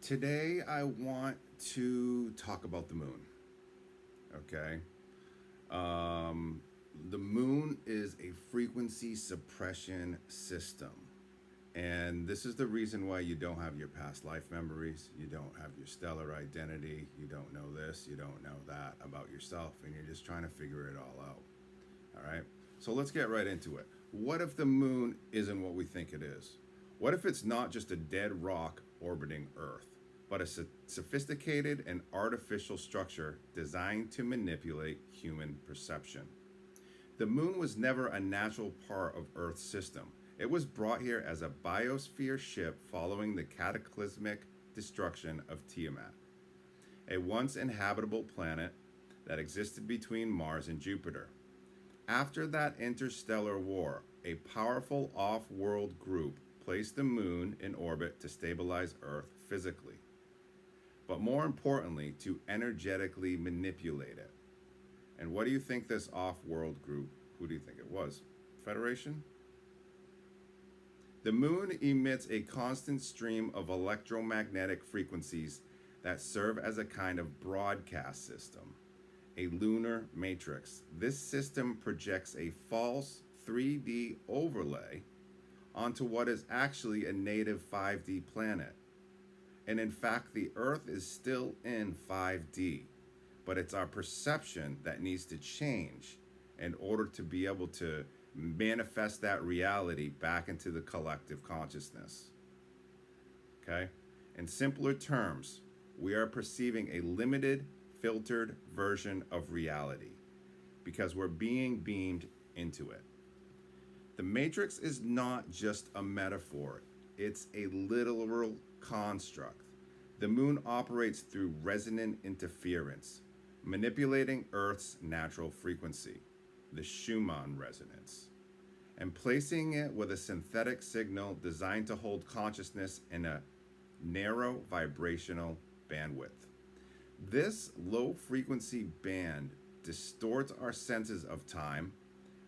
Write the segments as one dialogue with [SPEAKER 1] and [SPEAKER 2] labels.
[SPEAKER 1] Today, I want to talk about the moon. Okay. Um, the moon is a frequency suppression system. And this is the reason why you don't have your past life memories, you don't have your stellar identity, you don't know this, you don't know that about yourself, and you're just trying to figure it all out. All right? So let's get right into it. What if the moon isn't what we think it is? What if it's not just a dead rock orbiting Earth, but a sophisticated and artificial structure designed to manipulate human perception? The moon was never a natural part of Earth's system. It was brought here as a biosphere ship following the cataclysmic destruction of Tiamat, a once inhabitable planet that existed between Mars and Jupiter. After that interstellar war, a powerful off world group placed the moon in orbit to stabilize Earth physically, but more importantly, to energetically manipulate it. And what do you think this off world group, who do you think it was? Federation? The moon emits a constant stream of electromagnetic frequencies that serve as a kind of broadcast system, a lunar matrix. This system projects a false 3D overlay onto what is actually a native 5D planet. And in fact, the Earth is still in 5D, but it's our perception that needs to change in order to be able to manifest that reality back into the collective consciousness. Okay? In simpler terms, we are perceiving a limited, filtered version of reality because we're being beamed into it. The matrix is not just a metaphor, it's a literal construct. The moon operates through resonant interference, manipulating Earth's natural frequency, the Schumann resonance, and placing it with a synthetic signal designed to hold consciousness in a narrow vibrational bandwidth. This low frequency band distorts our senses of time,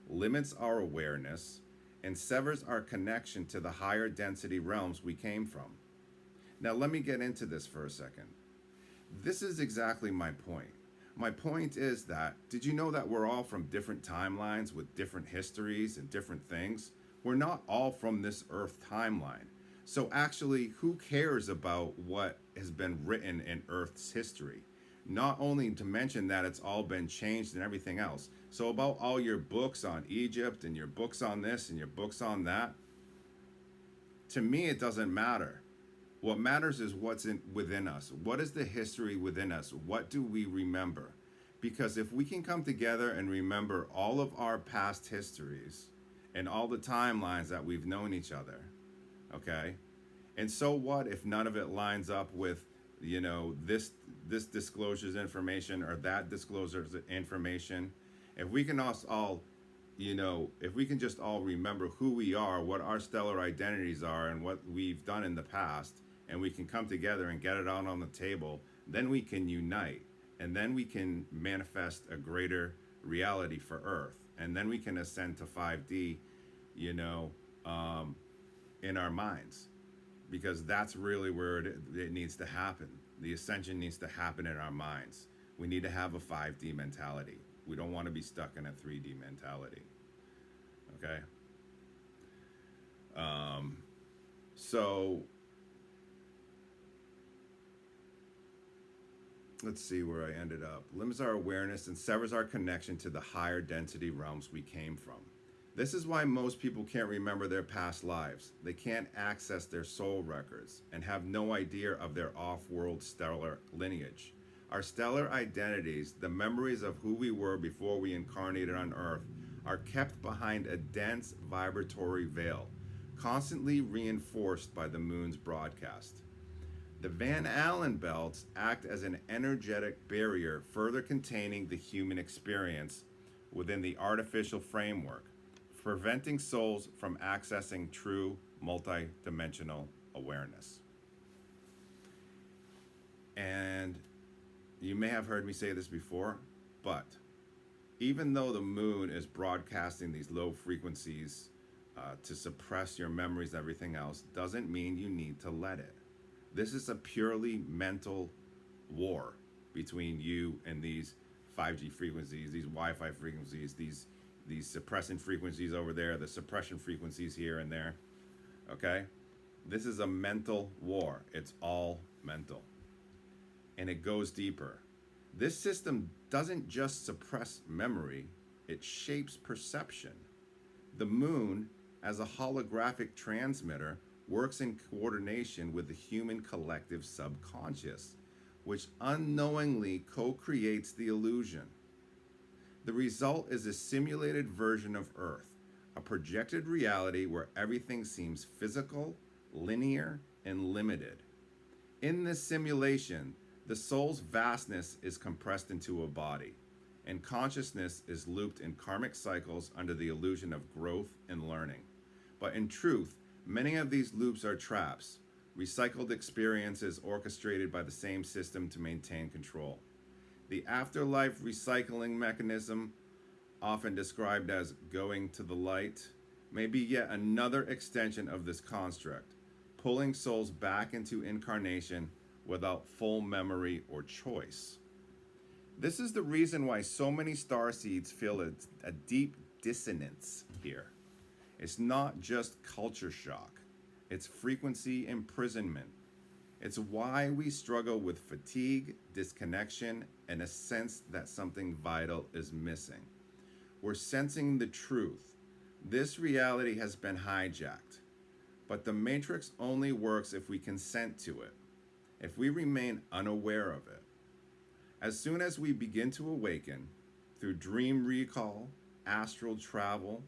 [SPEAKER 1] limits our awareness, and severs our connection to the higher density realms we came from. Now, let me get into this for a second. This is exactly my point. My point is that, did you know that we're all from different timelines with different histories and different things? We're not all from this Earth timeline. So actually, who cares about what has been written in Earth's history? Not only to mention that it's all been changed and everything else. So about all your books on Egypt and your books on this and your books on that, to me it doesn't matter. What matters is what's within us. What is the history within us? What do we remember? Because if we can come together and remember all of our past histories and all the timelines that we've known each other, okay? And so what if none of it lines up with, this disclosures information or that disclosures information? If we can all if we can just all remember who we are, what our stellar identities are, and what we've done in the past, and we can come together and get it out on the table, then we can unite. And then we can manifest a greater reality for Earth. And then we can ascend to 5D, in our minds. Because that's really where it needs to happen. The ascension needs to happen in our minds. We need to have a 5D mentality. We don't want to be stuck in a 3D mentality. Okay? So let's see where I ended up. Limits our awareness and severs our connection to the higher density realms we came from. This is why most people can't remember their past lives. They can't access their soul records and have no idea of their off-world stellar lineage. Our stellar identities, the memories of who we were before we incarnated on Earth, are kept behind a dense vibratory veil, constantly reinforced by the moon's broadcast. The Van Allen belts act as an energetic barrier further containing the human experience within the artificial framework, preventing souls from accessing true multidimensional awareness. And you may have heard me say this before, but even though the moon is broadcasting these low frequencies to suppress your memories and everything else, doesn't mean you need to let it. This is a purely mental war between you and these 5G frequencies, these Wi-Fi frequencies, these suppressant frequencies over there, the suppression frequencies here and there. Okay? This is a mental war. It's all mental. And it goes deeper. This system doesn't just suppress memory, it shapes perception. The moon, as a holographic transmitter, works in coordination with the human collective subconscious, which unknowingly co creates the illusion. The result is a simulated version of Earth, a projected reality where everything seems physical, linear, and limited. In this simulation, the soul's vastness is compressed into a body, and consciousness is looped in karmic cycles under the illusion of growth and learning. But in truth, many of these loops are traps, recycled experiences orchestrated by the same system to maintain control. The afterlife recycling mechanism, often described as going to the light, may be yet another extension of this construct, pulling souls back into incarnation without full memory or choice. This is the reason why so many starseeds feel a deep dissonance here. It's not just culture shock, it's frequency imprisonment. It's why we struggle with fatigue, disconnection, and a sense that something vital is missing. We're sensing the truth. This reality has been hijacked, but the matrix only works if we consent to it, if we remain unaware of it. As soon as we begin to awaken through dream recall, astral travel,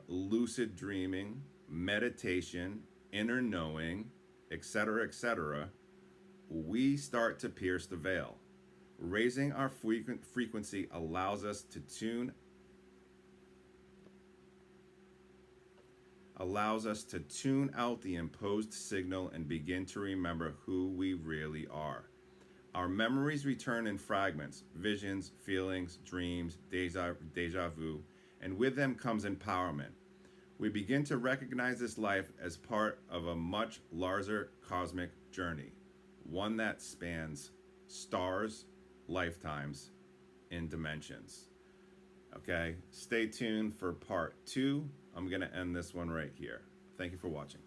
[SPEAKER 1] lucid dreaming, meditation, inner knowing, etc., we start to pierce the veil. Raising our frequency allows us to tune out the imposed signal and begin to remember who we really are. Our memories return in fragments, visions, feelings, dreams, deja vu, and with them comes empowerment. We begin to recognize this life as part of a much larger cosmic journey, one that spans stars, lifetimes, and dimensions. Okay, stay tuned for part 2. I'm going to end this one right here. Thank you for watching.